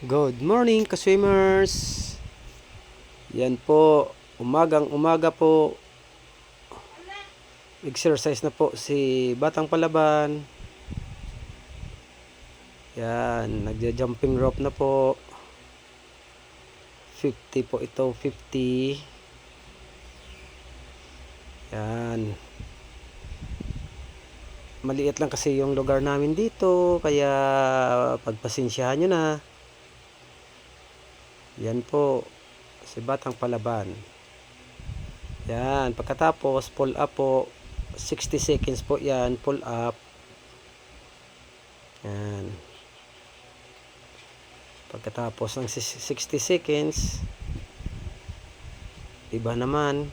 Good morning, ka-swimmers! Yan po, umagang umaga po. Exercise na po si Batang Palaban. Yan, nagja-jumping rope na po. 50 po ito, 50. Yan. Maliit lang kasi yung lugar namin dito, kaya pagpasensyahan nyo na. Yan po, si Batang Palaban. Yan, pagkatapos pull up po, 60 seconds po yan, pull up. Yan. Pagkatapos ng 60 seconds, iba naman.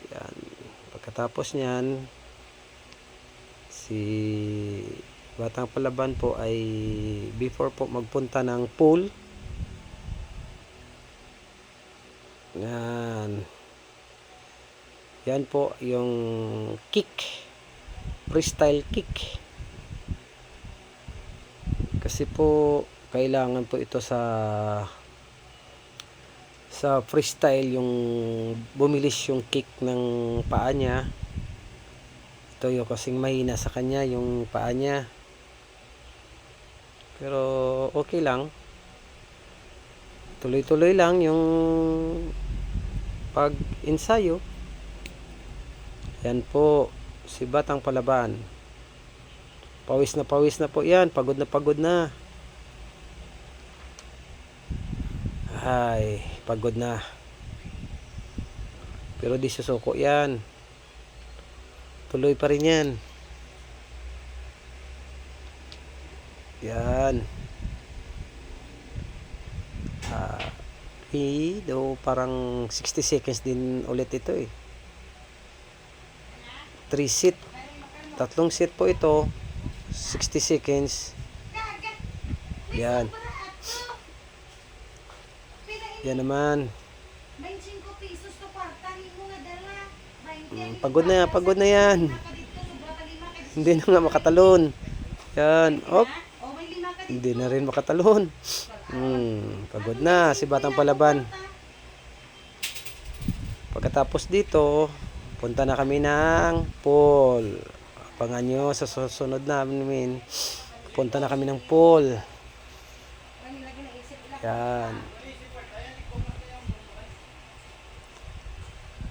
Yan. Pagkatapos niyan, si Batang Palaban po ay before po magpunta ng pool. Yan. Yan po yung kick. Freestyle kick. Kasi po kailangan po ito sa freestyle, yung bumilis yung kick ng paa niya. Ito yung kasing mahina sa kanya yung paa niya. Pero okay lang. Tuloy-tuloy lang yung pag-ensayo. Yan po si Batang Palaban. Pawis na po yan. Pagod na. Ay, pagod na. Pero di susuko yan. Tuloy pa rin yan. Yan. Do parang 60 seconds din ulit ito eh. 3 set. 3 set po ito. 60 seconds. Yan. Yan naman. Pagod na yan. Hindi na nga makatalon. Yan. Op. Hindi na rin makatalon. Pagod na si Batang Palaban. Pagkatapos dito, punta na kami ng pool. Abangan nyo sa susunod namin. Punta na kami ng pool. Yan.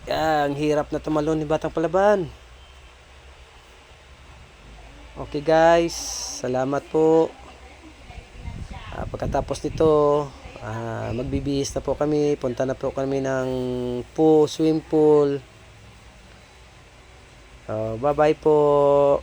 Yan, hirap na tumalon ni Batang Palaban. Okay guys, salamat po. Pagkatapos nito, magbibihis na po kami. Punta na po kami ng pool, swim pool. Bye bye po.